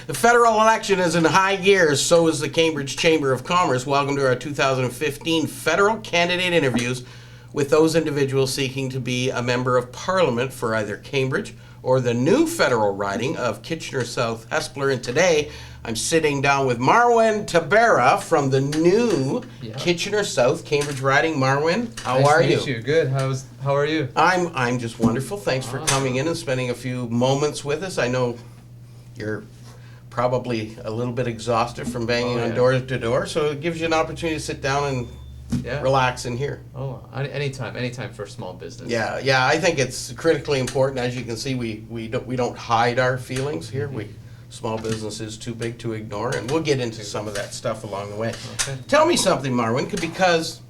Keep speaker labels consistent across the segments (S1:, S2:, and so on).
S1: The federal election is in high gear, so is the Cambridge Chamber of Commerce. Welcome to our 2015 federal candidate interviews with those individuals seeking to be a member of Parliament for either Cambridge or the new federal riding of Kitchener South Hespeler. And today, I'm sitting down with Marwin Tabera from the new Kitchener South Cambridge riding. Marwin, how are you?
S2: Nice to meet you. Good. How are you?
S1: I'm just wonderful. Thanks for coming in and spending a few moments with us. I know you're probably a little bit exhausted from banging on door to door, so it gives you an opportunity to sit down and relax in here.
S2: Oh, anytime for small business.
S1: Yeah. I think it's critically important. As you can see, we don't hide our feelings here. Small business is too big to ignore, and we'll get into some of that stuff along the way.
S2: Okay.
S1: Tell me something, Marwin, because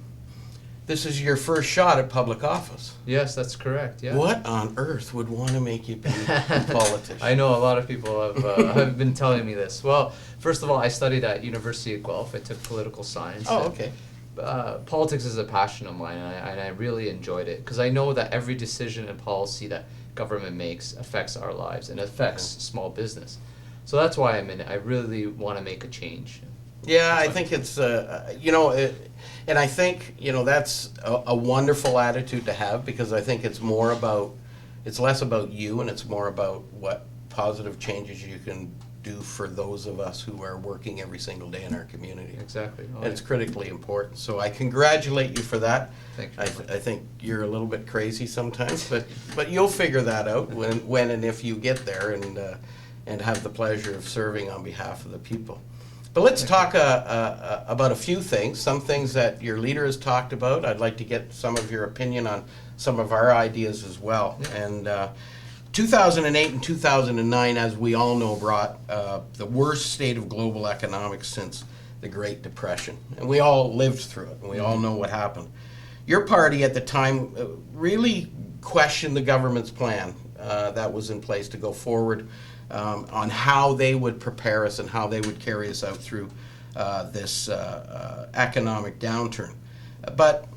S1: this is your first shot at public office.
S2: Yes, that's correct. Yeah.
S1: What on earth would want to make you be a politician?
S2: I know a lot of people have been telling me this. Well, first of all, I studied at University of Guelph. I took political science.
S1: Oh, okay.
S2: Politics is a passion of mine, and I really enjoyed it because I know that every decision and policy that government makes affects our lives and affects small business. So that's why I'm in it. I really want to make a change.
S1: Yeah, I think it's, and I think, that's a wonderful attitude to have, because I think it's less about you and it's more about what positive changes you can do for those of us who are working every single day in our community.
S2: Exactly.
S1: And it's critically important. So I congratulate you for that.
S2: Thank you.
S1: I think you're a little bit crazy sometimes, but you'll figure that out when and if you get there and have the pleasure of serving on behalf of the people. But let's talk about a few things, some things that your leader has talked about. I'd like to get some of your opinion on some of our ideas as well. Yeah. And 2008 and 2009, as we all know, brought the worst state of global economics since the Great Depression. And we all lived through it, and we all know what happened. Your party at the time really questioned the government's plan that was in place to go forward on how they would prepare us and how they would carry us out through this economic downturn. But,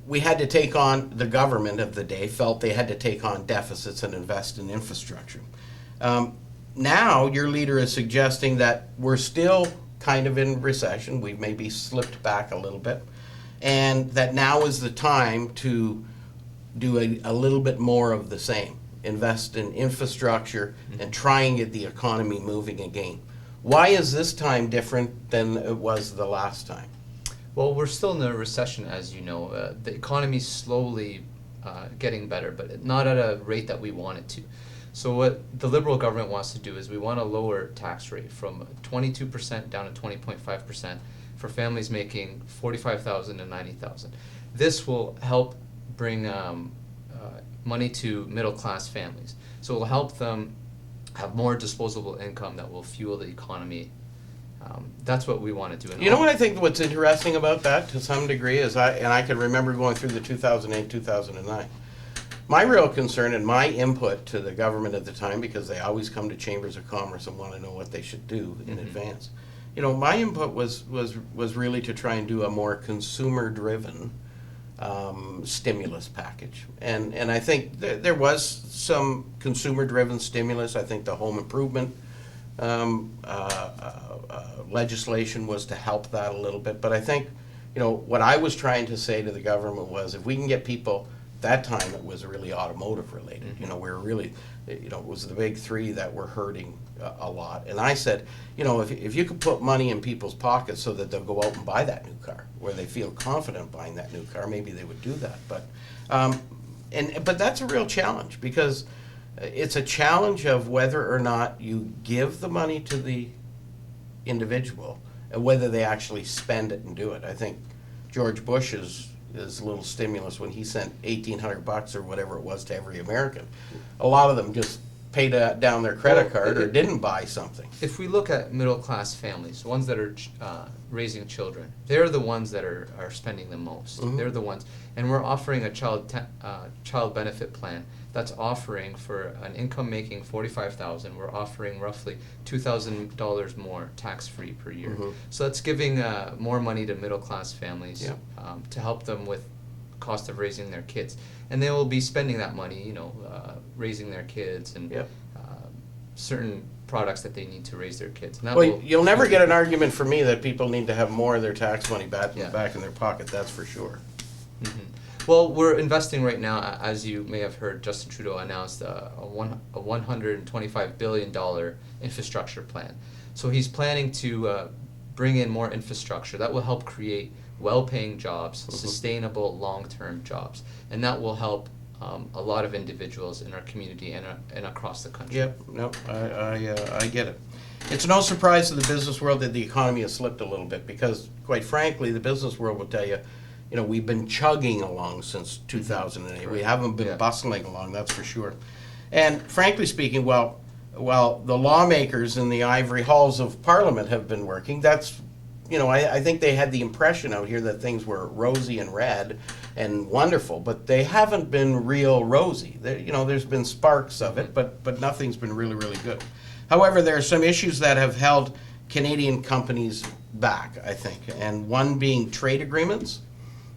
S1: we had to take on, the government of the day felt they had to take on deficits and invest in infrastructure. Now your leader is suggesting that we're still kind of in recession. We've maybe slipped back a little bit, and that now is the time to do a little bit more of the same. Invest in infrastructure and try and get the economy moving again. Why is this time different than it was the last time?
S2: Well, we're still in a recession, as you know. The economy's slowly getting better, but not at a rate that we want it to. So what the Liberal government wants to do is we want to lower tax rate from 22% down to 20.5% for families making $45,000 to $90,000. This will help bring money to middle-class families. So it will help them have more disposable income that will fuel the economy. That's what we want to do.
S1: You know what I think what's interesting about that to some degree is I can remember going through the 2008, 2009. My real concern and my input to the government at the time, because they always come to chambers of commerce and want to know what they should do in advance. My input was really to try and do a more consumer-driven stimulus package, and I think there was some consumer-driven stimulus. I think the home improvement legislation was to help that a little bit, but I think what I was trying to say to the government was, if we can get people, that time it was really automotive related. We were really, it was the big three that were hurting a lot. And I said, if you could put money in people's pockets so that they'll go out and buy that new car, where they feel confident buying that new car, maybe they would do that. But but that's a real challenge, because it's a challenge of whether or not you give the money to the individual and whether they actually spend it and do it. I think George Bush's little stimulus, when he sent $1,800 or whatever it was to every American, a lot of them just paid down their credit card or didn't buy something.
S2: If we look at middle-class families, ones that are raising children, they're the ones that are spending the most. They're the ones, and we're offering a child benefit plan that's offering, for an income making $45,000, we're offering roughly $2,000 more tax-free per year. So that's giving more money to middle-class families to help them with cost of raising their kids, and they will be spending that money, raising their kids and certain products that they need to raise their kids. And that
S1: Well,
S2: will
S1: you'll never get an argument from me that people need to have more of their tax money back,
S2: Yeah.
S1: back in their pocket, that's for sure.
S2: Well, we're investing right now, as you may have heard, Justin Trudeau announced a $125 billion infrastructure plan. So he's planning to bring in more infrastructure that will help create well-paying jobs, sustainable long-term jobs, and that will help a lot of individuals in our community and across the country.
S1: Yep, no, I get it. It's no surprise to the business world that the economy has slipped a little bit because, quite frankly, the business world will tell you, we've been chugging along since 2008. We haven't been bustling along, that's for sure. And frankly speaking, while the lawmakers in the ivory halls of Parliament have been working, that's, I think they had the impression out here that things were rosy and red and wonderful, but they haven't been real rosy. There's been sparks of it, but nothing's been really, really good. However, there are some issues that have held Canadian companies back, I think, and one being trade agreements.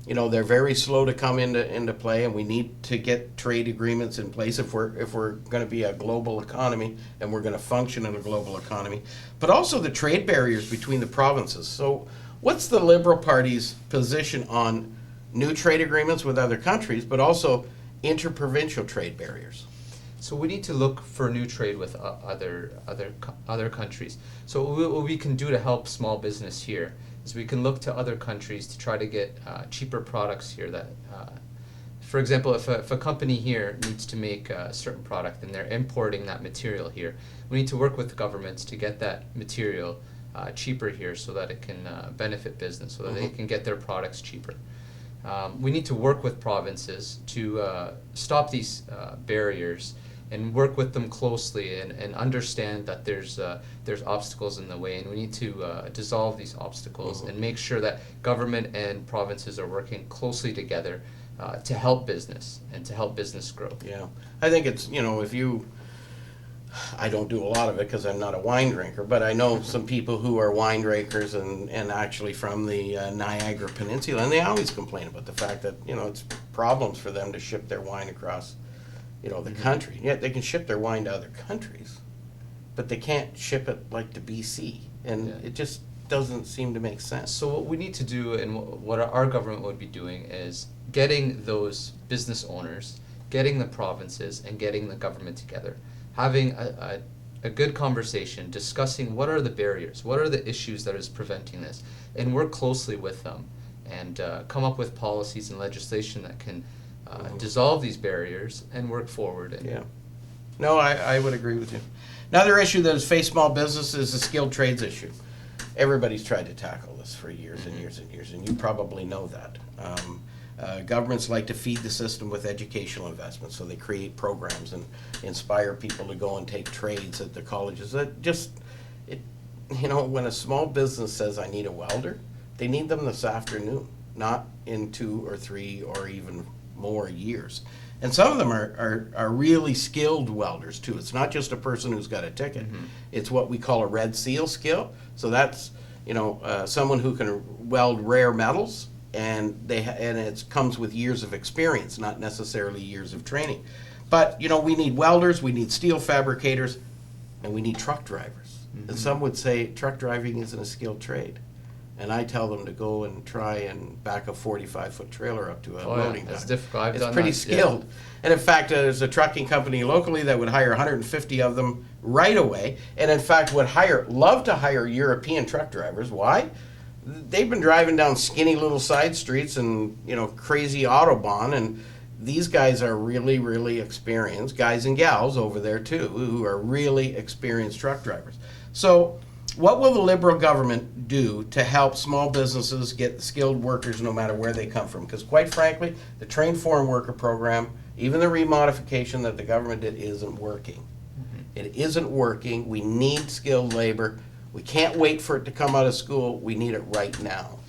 S1: They're very slow to come into play, and we need to get trade agreements in place if we're going to be a global economy and we're going to function in a global economy. But also the trade barriers between the provinces. So, what's the Liberal Party's position on new trade agreements with other countries, but also interprovincial trade barriers?
S2: So we need to look for new trade with other countries. So what we can do to help small business here is we can look to other countries to try to get cheaper products here. That, for example, if a company here needs to make a certain product and they're importing that material here, we need to work with governments to get that material cheaper here so that it can benefit business, so that they can get their products cheaper. We need to work with provinces to stop these barriers and work with them closely and understand that there's obstacles in the way, and we need to dissolve these obstacles and make sure that government and provinces are working closely together to help business and to help business grow.
S1: Yeah, I think it's, I don't do a lot of it because I'm not a wine drinker, but I know some people who are wine drinkers and actually from the Niagara Peninsula, and they always complain about the fact that, it's problems for them to ship their wine across, the country. Yet they can ship their wine to other countries, but they can't ship it like to BC, and it just doesn't seem to make sense.
S2: So what we need to do, and what our government would be doing, is getting those business owners, getting the provinces, and getting the government together, having a good conversation, discussing what are the barriers, what are the issues that is preventing this, and work closely with them, and come up with policies and legislation that can dissolve these barriers and work forward.
S1: Yeah. No, I would agree with you. Another issue that has faced small business is the skilled trades issue. Everybody's tried to tackle this for years and years and years, and you probably know that. Governments like to feed the system with educational investments, so they create programs and inspire people to go and take trades at the colleges. When a small business says, I need a welder, they need them this afternoon, not in 2 or 3 or even more years. And some of them are really skilled welders too. It's not just a person who's got a ticket. It's what we call a red seal skill. So that's someone who can weld rare metals, and it comes with years of experience, not necessarily years of training. But we need welders, we need steel fabricators, and we need truck drivers. And some would say truck driving isn't a skilled trade. And I tell them to go and try and back a 45-foot trailer up to a loading dock.
S2: It's difficult.
S1: It's pretty skilled. And in fact, there's a trucking company locally that would hire 150 of them right away, and in fact would love to hire European truck drivers. Why? They've been driving down skinny little side streets and crazy Autobahn, and these guys are really, really experienced, guys and gals over there too, who are really experienced truck drivers. So what will the Liberal government do to help small businesses get skilled workers no matter where they come from? Because quite frankly, the trained foreign worker program, even the remodification that the government did, isn't working. It isn't working. We need skilled labor. We can't wait for it to come out of school. We need it right now.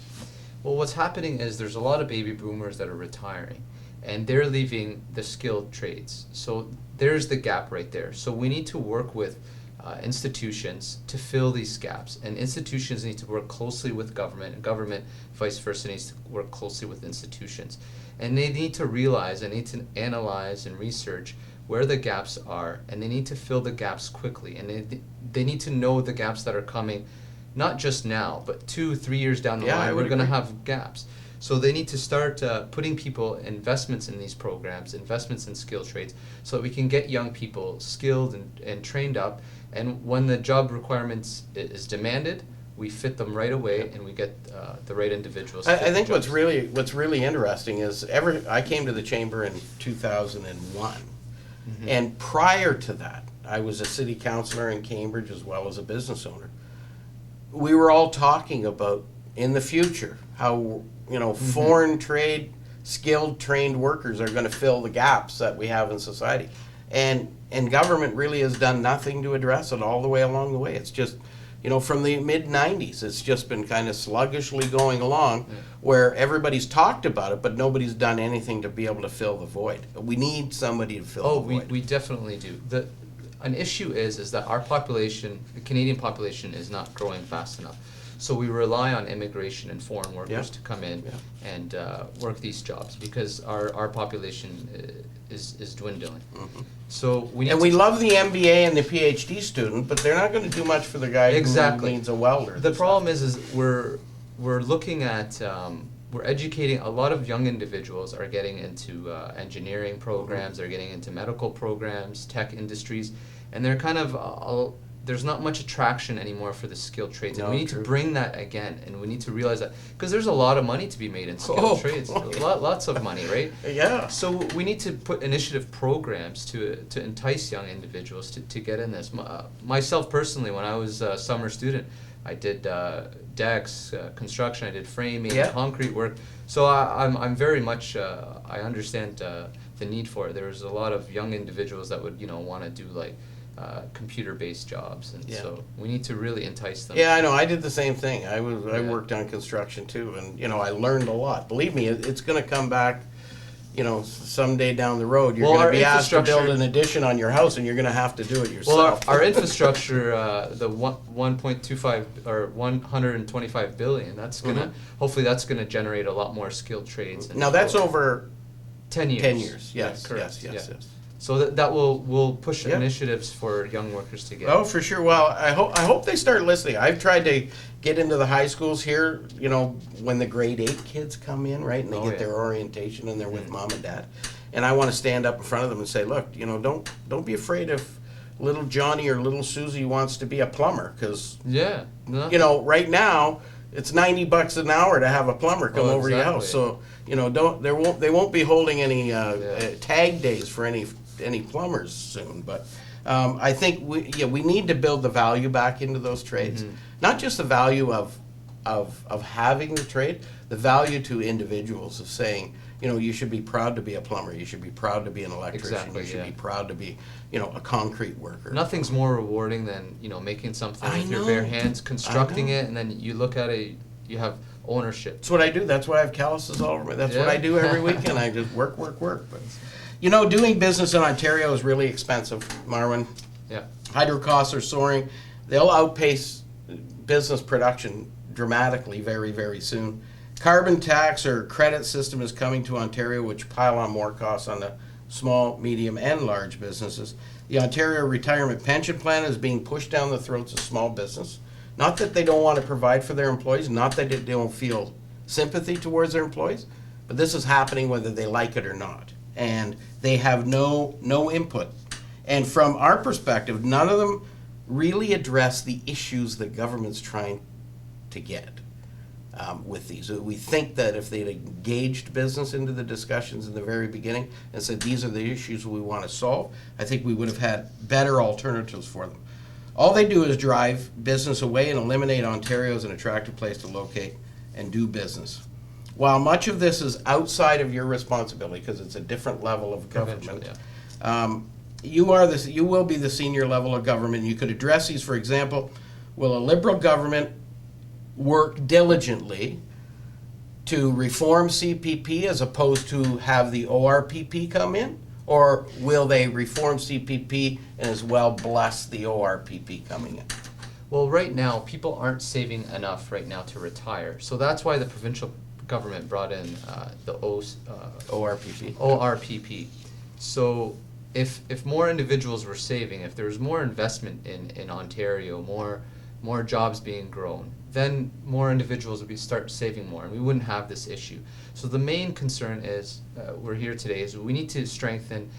S2: Well, what's happening is there's a lot of baby boomers that are retiring, and they're leaving the skilled trades. So there's the gap right there. So we need to work with institutions to fill these gaps, and institutions need to work closely with government, and government vice versa needs to work closely with institutions, and they need to realize and need to analyze and research where the gaps are, and they need to fill the gaps quickly, and they need to know the gaps that are coming, not just now, but 2-3 years down the
S1: Yeah, I
S2: line,
S1: would
S2: we're going to
S1: agree.
S2: have gaps. So they need to start putting people investments in these programs, investments in skill trades, so that we can get young people skilled and trained up, and when the job requirements is demanded, we fit them right away, and we get the right individuals.
S1: I think what's really interesting is I came to the chamber in 2001, and prior to that, I was a city councillor in Cambridge as well as a business owner. We were all talking about in the future how foreign trade skilled trained workers are going to fill the gaps that we have in society, and government really has done nothing to address it all the way along the way. It's just from the mid-90s, it's just been kind of sluggishly going along, where everybody's talked about it, but nobody's done anything to be able to fill the void. We need somebody to fill the void.
S2: We definitely do. An issue is that our population, the Canadian population, is not growing fast enough. So we rely on immigration and foreign workers to come in and work these jobs, because our population is dwindling. So we need
S1: we love the MBA and the PhD student, but they're not going to do much for the guy who needs a welder.
S2: The problem is we're looking at we're educating a lot of young individuals are getting into engineering programs, they're getting into medical programs, tech industries, and they're kind of there's not much attraction anymore for the skilled trades, and we need to bring that again, and we need to realize that, because there's a lot of money to be made in skilled trades, lots of money, right?
S1: Yeah.
S2: So we need to put initiative programs to entice young individuals to get in this. Myself personally, when I was a summer student, I did decks, construction, I did framing, concrete work. So I'm very much I understand the need for it. There's a lot of young individuals that would want to do like computer-based jobs, and so we need to really entice them.
S1: Yeah, I know. I did the same thing. I worked on construction too, and I learned a lot. Believe me, it's going to come back. Someday down the road, you're going to be asked to build an addition on your house, and you're going to have to do it yourself.
S2: Well, our infrastructure, the 1.25 or 125 billion, that's gonna hopefully that's gonna generate a lot more skilled trades.
S1: Now that's over
S2: 10 years.
S1: 10 years. Yes.
S2: Correct.
S1: Yes.
S2: So that will push initiatives for young workers to get.
S1: Oh, for sure. Well, I hope they start listening. I've tried to get into the high schools here, when the grade 8 kids come in, right, and they get their orientation and they're with mom and dad. And I want to stand up in front of them and say, look, don't be afraid if little Johnny or little Susie wants to be a plumber, because right now it's $90 an hour to have a plumber come over to your house. So they won't be holding any tag days for any plumbers soon, but I think we need to build the value back into those trades. Not just the value of having the trade, the value to individuals of saying, you should be proud to be a plumber, you should be proud to be an electrician, you should be proud to be, a concrete worker.
S2: Nothing's more rewarding than, making something with your bare hands, constructing it, and then you look at it, you have ownership.
S1: That's what I do. That's why I have calluses all over me. That's what I do every weekend. I just work. But doing business in Ontario is really expensive, Marwin.
S2: Yeah.
S1: Hydro costs are soaring. They'll outpace business production dramatically very, very soon. Carbon tax or credit system is coming to Ontario, which pile on more costs on the small, medium, and large businesses. The Ontario Retirement Pension Plan is being pushed down the throats of small business. Not that they don't want to provide for their employees, not that they don't feel sympathy towards their employees, but this is happening whether they like it or not. And they have no input. And from our perspective, none of them really address the issues the government's trying to get with these. We think that if they'd engaged business into the discussions in the very beginning and said these are the issues we want to solve, I think we would have had better alternatives for them. All they do is drive business away and eliminate Ontario as an attractive place to locate and do business. While much of this is outside of your responsibility, because it's a different level of government, you will be the senior level of government. You could address these. For example, will a Liberal government work diligently to reform CPP as opposed to have the ORPP come in? Or will they reform CPP and as well bless the ORPP coming in?
S2: Well, right now, people aren't saving enough right now to retire. So that's why the provincial government brought in the ORPP. So if more individuals were saving, if there was more investment in Ontario, more jobs being grown, then more individuals would start saving more, and we wouldn't have this issue. So the main concern is, we're here today, is we need to strengthen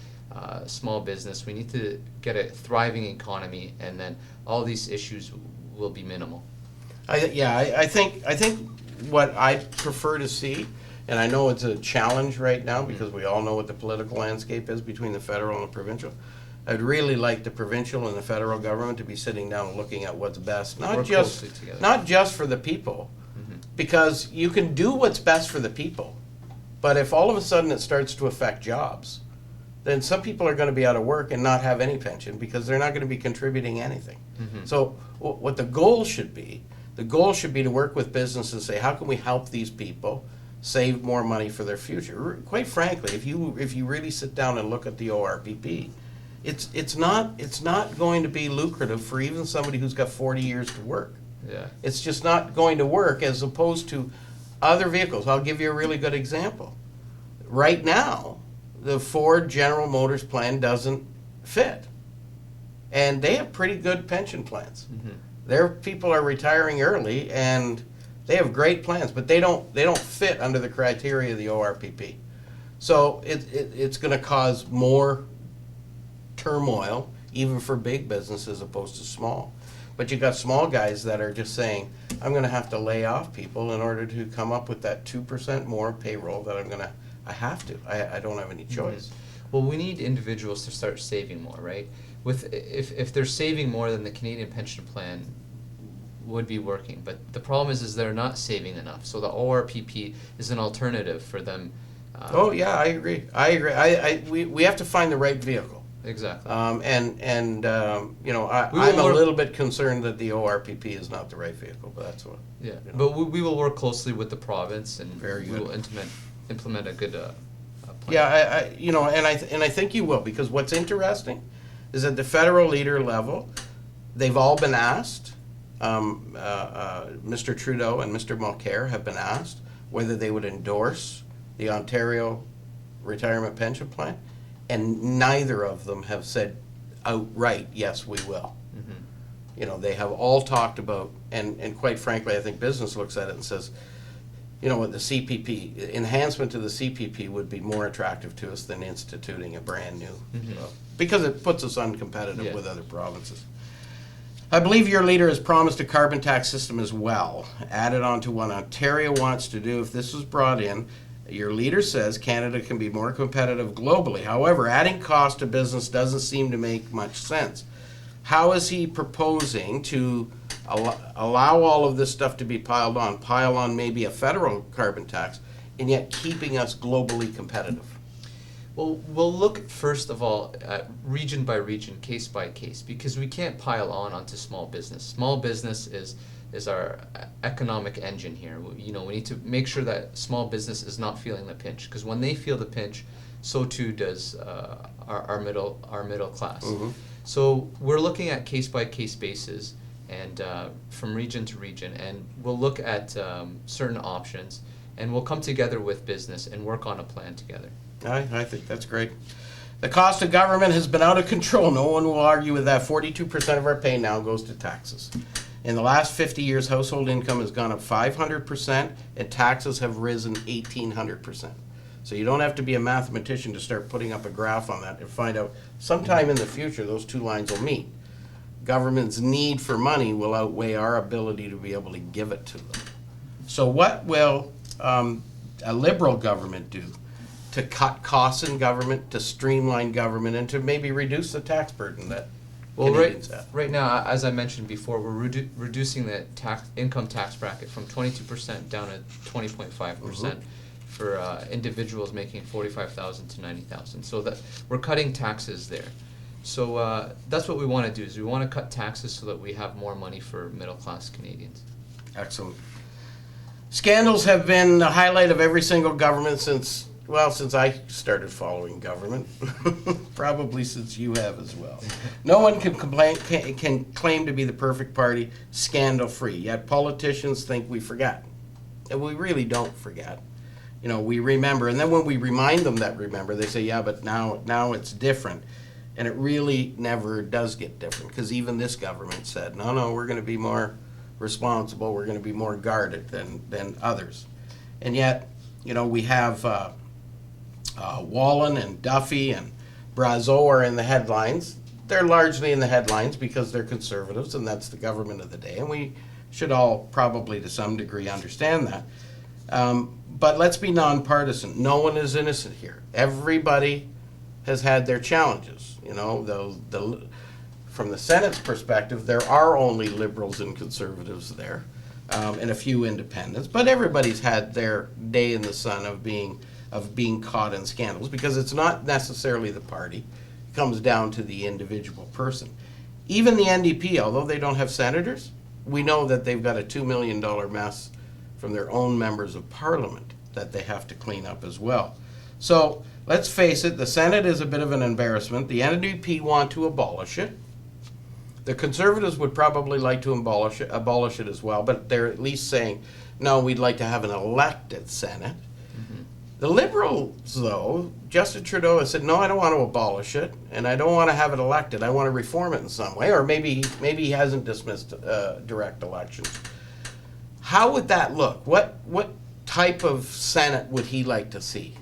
S2: small business. We need to get a thriving economy, and then all these issues will be minimal.
S1: I think what I prefer to see, and I know it's a challenge right now because we all know what the political landscape is between the federal and the provincial. I'd really like the provincial and the federal government to be sitting down and looking at what's best, not
S2: Work
S1: just
S2: closely together.
S1: not just for the people, because you can do what's best for the people, but if all of a sudden it starts to affect jobs, then some people are going to be out of work and not have any pension because they're not going to be contributing anything. So what the goal should be to work with businesses and say, how can we help these people save more money for their future? Quite frankly, if you really sit down and look at the ORPP, it's not going to be lucrative for even somebody who's got 40 years to work.
S2: Yeah.
S1: It's just not going to work as opposed to other vehicles. I'll give you a really good example. Right now, the Ford General Motors plan doesn't fit. And they have pretty good pension plans. Their people are retiring early and they have great plans, but they don't fit under the criteria of the ORPP. So it's going to cause more turmoil, even for big business as opposed to small. But you've got small guys that are just saying, I'm going to have to lay off people in order to come up with that 2% more payroll that I have to. I don't have any choice.
S2: Well, we need individuals to start saving more, right? If they're saving more, than the Canadian pension plan would be working. But the problem is they're not saving enough. So the ORPP is an alternative for them.
S1: Oh yeah, I agree. We have to find the right vehicle.
S2: Exactly.
S1: I'm a little bit concerned that the ORPP is not the right vehicle, but that's what.
S2: Yeah, but we will work closely with the province, and
S1: Very
S2: we
S1: good.
S2: will implement a good plan.
S1: Yeah, I think you will, because what's interesting is at the federal leader level, they've all been asked. Mr. Trudeau and Mr. Mulcair have been asked whether they would endorse the Ontario retirement pension plan, and neither of them have said outright, yes, we will. They have all talked about, and quite frankly, I think business looks at it and says, you know what, the CPP, enhancement to the CPP would be more attractive to us than instituting a brand new, because it puts us uncompetitive with other provinces. I believe your leader has promised a carbon tax system as well, added on to what Ontario wants to do. If this was brought in, your leader says Canada can be more competitive globally. However, adding cost to business doesn't seem to make much sense. How is he proposing to allow all of this stuff to be pile on maybe a federal carbon tax, and yet keeping us globally competitive?
S2: Well, we'll look first of all at region by region, case by case, because we can't pile onto small business. Small business is our economic engine here. We need to make sure that small business is not feeling the pinch, because when they feel the pinch, so too does our middle class. So we're looking at case by case basis, and from region to region, and we'll look at certain options, and we'll come together with business and work on a plan together.
S1: I think that's great. The cost of government has been out of control. No one will argue with that. 42% of our pay now goes to taxes. In the last 50 years, household income has gone up 500%, and taxes have risen 1,800%. So you don't have to be a mathematician to start putting up a graph on that and find out sometime in the future those two lines will meet. Government's need for money will outweigh our ability to be able to give it to them. So what will a Liberal government do to cut costs in government, to streamline government, and to maybe reduce the tax burden that Canadians have?
S2: Right now, as I mentioned before, we're reducing the income tax bracket from 22% down to 20.5% for individuals making $45,000 to $90,000. So that we're cutting taxes there. So that's what we want to do, is we want to cut taxes so that we have more money for middle class Canadians.
S1: Excellent. Scandals have been the highlight of every single government since I started following government, probably since you have as well. No one can claim to be the perfect party scandal-free, yet politicians think we forgot. And we really don't forget. We remember, and then when we remind them that remember, they say, yeah, but now it's different. And it really never does get different, because even this government said, no, we're going to be more responsible, we're going to be more guarded than others. And yet, we have Wallen and Duffy and Brazeau are in the headlines. They're largely in the headlines because they're conservatives, and that's the government of the day, and we should all probably to some degree understand that. But let's be nonpartisan. No one is innocent here. Everybody has had their challenges. From the Senate's perspective, there are only liberals and conservatives there, and a few independents. But everybody's had their day in the sun of being caught in scandals, because it's not necessarily the party. It comes down to the individual person. Even the NDP, although they don't have senators, we know that they've got a $2 million mess from their own members of parliament that they have to clean up as well. So let's face it, the Senate is a bit of an embarrassment. The NDP want to abolish it. The Conservatives would probably like to abolish it as well, but they're at least saying, no, we'd like to have an elected Senate. Mm-hmm. The Liberals, though, Justin Trudeau has said, no, I don't want to abolish it, and I don't want to have it elected. I want to reform it in some way, or maybe he hasn't dismissed direct elections. How would that look? What type of Senate would he like to see?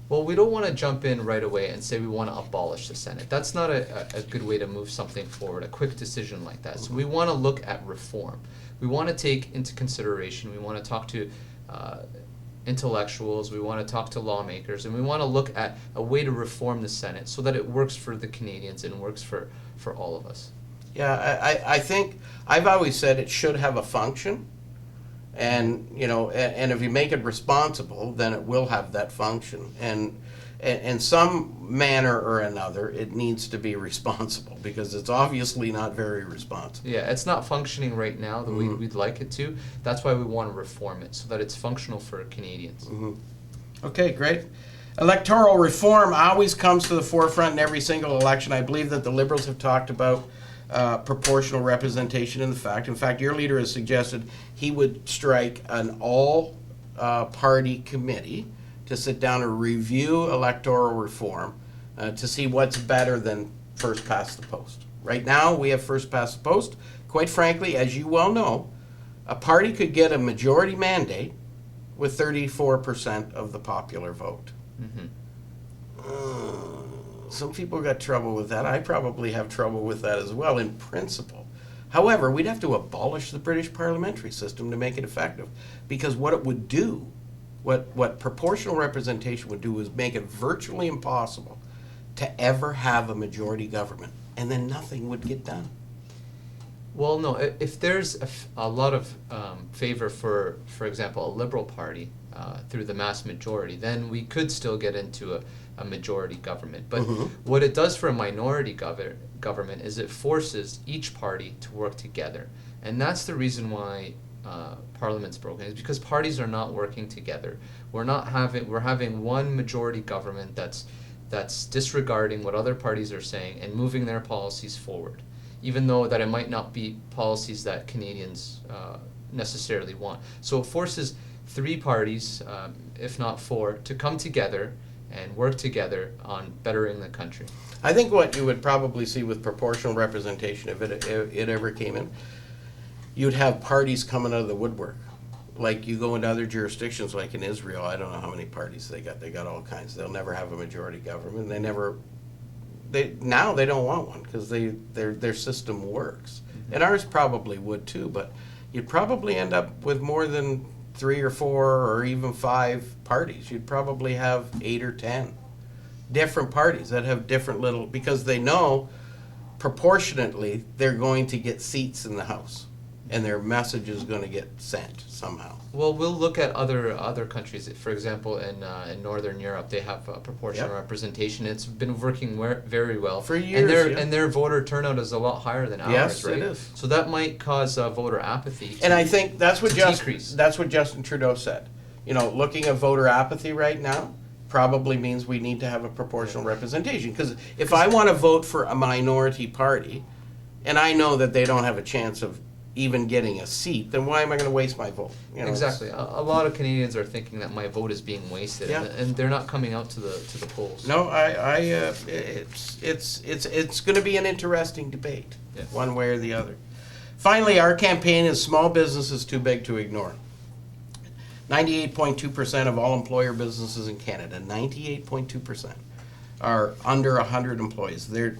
S2: Well, we don't want to jump in right away and say we want to abolish the Senate. That's not a good way to move something forward, a quick decision like that. So we want to look at reform. We want to take into consideration, we want to talk to intellectuals, we want to talk to lawmakers, and we want to look at a way to reform the Senate so that it works for the Canadians and works for all of us.
S1: Yeah, I think, I've always said it should have a function. And and if you make it responsible, then it will have that function. And in some manner or another, it needs to be responsible, because it's obviously not very responsible.
S2: Yeah, it's not functioning right now the way we'd like it to. That's why we want to reform it, so that it's functional for Canadians.
S1: Mm-hmm. Okay, great. Electoral reform always comes to the forefront in every single election. I believe that the Liberals have talked about proportional representation in fact, your leader has suggested he would strike an all-party committee to sit down and review electoral reform to see what's better than first past the post. Right now, we have first past the post. Quite frankly, as you well know, a party could get a majority mandate with 34% of the popular vote. Mm-hmm. Some people got trouble with that. I probably have trouble with that as well in principle. However, we'd have to abolish the British parliamentary system to make it effective, because what it would do, what proportional representation would do, is make it virtually impossible to ever have a majority government, and then nothing would get done.
S2: Well, no, if there's a lot of favor for example, a Liberal Party through the mass majority, then we could still get into a majority government. But what it does for a minority government is it forces each party to work together. And that's the reason why Parliament's broken, is because parties are not working together. We're having one majority government that's disregarding what other parties are saying and moving their policies forward, even though that it might not be policies that Canadians necessarily want. So it forces three parties, if not four, to come together and work together on bettering the country.
S1: I think what you would probably see with proportional representation, if it ever came in, you'd have parties coming out of the woodwork. Like you go into other jurisdictions, like in Israel, I don't know how many parties they got. They got all kinds. They'll never have a majority government. Now they don't want one, because their system works. Mm-hmm. And ours probably would too, but you'd probably end up with more than 3 or 4 or even 5 parties. You'd probably have 8 or 10 different parties that have different little, because they know proportionately they're going to get seats in the House, and their message is going to get sent somehow.
S2: Well, we'll look at other countries. For example, in Northern Europe, they have proportional representation. It's been working very well
S1: for years,
S2: and their voter turnout is a lot higher than ours.
S1: Yes,
S2: right?
S1: It is.
S2: So that might cause voter apathy.
S1: And I think that's what
S2: decrease.
S1: That's what Justin Trudeau said. Looking at voter apathy right now probably means we need to have a proportional representation. Because if I want to vote for a minority party, and I know that they don't have a chance of even getting a seat, then why am I going to waste my vote? You know,
S2: Exactly. A lot of Canadians are thinking that my vote is being wasted,
S1: Yeah.
S2: and they're not coming out to the polls.
S1: No, it's going to be an interesting debate,
S2: Yeah.
S1: one way or the other. Finally, our campaign is small businesses too big to ignore. 98.2% of all employer businesses in Canada, 98.2%, are under 100 employees. They're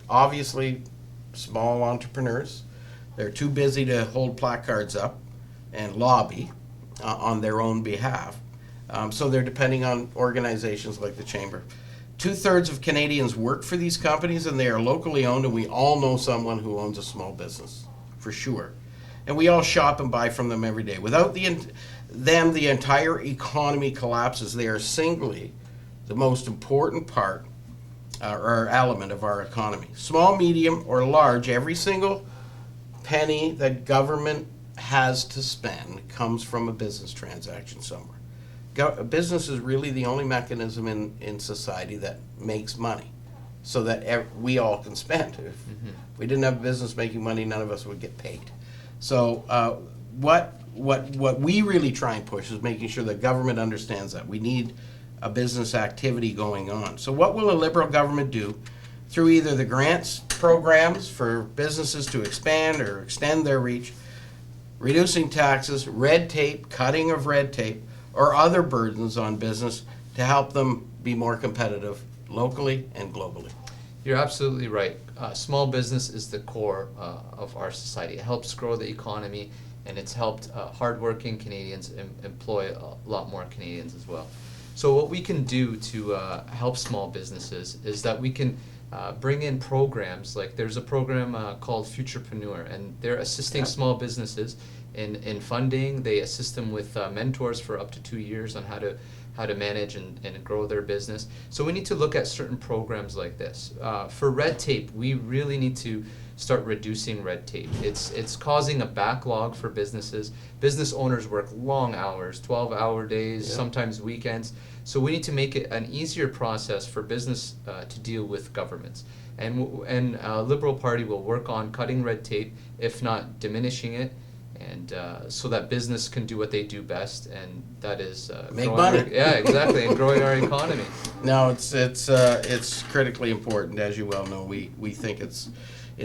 S1: obviously small entrepreneurs. They're too busy to hold placards up and lobby on their own behalf. So they're depending on organizations like the Chamber. 2/3 of Canadians work for these companies, and they are locally owned, and we all know someone who owns a small business, for sure. And we all shop and buy from them every day. Without them, the entire economy collapses. They are singly the most important part or element of our economy. Small, medium, or large, every single penny that government has to spend comes from a business transaction somewhere. Business is really the only mechanism in society that makes money, so that we all can spend. If we didn't have business making money, none of us would get paid. So what we really try and push is making sure that government understands that we need a business activity going on. So what will a Liberal government do through either the grants programs for businesses to expand or extend their reach, reducing taxes, red tape, cutting of red tape, or other burdens on business to help them be more competitive locally and globally?
S2: You're absolutely right. Small business is the core of our society. It helps grow the economy, and it's helped hardworking Canadians employ a lot more Canadians as well. So what we can do to help small businesses is that we can bring in programs, like there's a program called Futurepreneur, and they're assisting small businesses in funding. They assist them with mentors for up to 2 years on how to manage and grow their business. So we need to look at certain programs like this. For red tape, we really need to start reducing red tape. It's causing a backlog for businesses. Business owners work long hours, 12-hour days, sometimes weekends. So we need to make it an easier process for business to deal with governments. And Liberal Party will work on cutting red tape, if not diminishing it, and so that business can do what they do best, and that is
S1: make money.
S2: Exactly, and growing our economy.
S1: No, it's critically important, as you well know. We think it's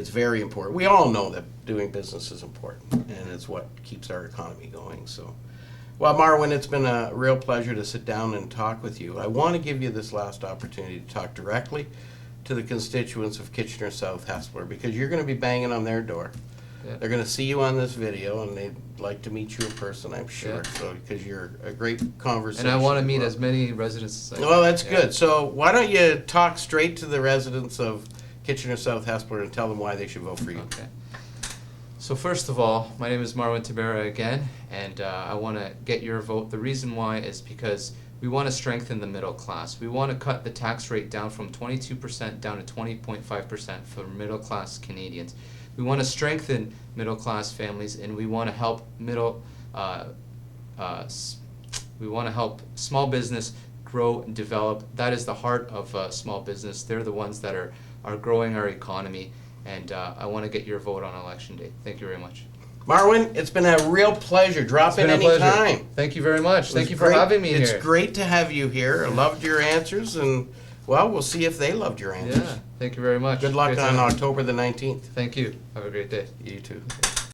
S1: very important. We all know that doing business is important, and it's what keeps our economy going. So, well, Marwin, it's been a real pleasure to sit down and talk with you. I want to give you this last opportunity to talk directly to the constituents of Kitchener South Hespeler, because you're going to be banging on their door. Yeah. They're going to see you on this video, and they'd like to meet you in person, I'm sure. Yeah. So, because you're a great conversation.
S2: And I want to meet as many residents as I can.
S1: Well, that's good. So why don't you talk straight to the residents of Kitchener South Hespeler and tell them why they should vote for you.
S2: Okay. So first of all, my name is Marwin Tabera again, and I want to get your vote. The reason why is because we want to strengthen the middle class. We want to cut the tax rate down from 22% down to 20.5% for middle class Canadians. We want to strengthen middle class families, and we want to help small business grow and develop. That is the heart of small business. They're the ones that are growing our economy, and I want to get your vote on election day. Thank you very much.
S1: Marwin, it's been a real pleasure. Drop in any time.
S2: Thank you very much. Thank you for having me here.
S1: It's great to have you here. I loved your answers, and well, we'll see if they loved your answers.
S2: Yeah, thank you very much.
S1: Good luck on October the 19th.
S2: Thank you. Have a great day.
S1: You too.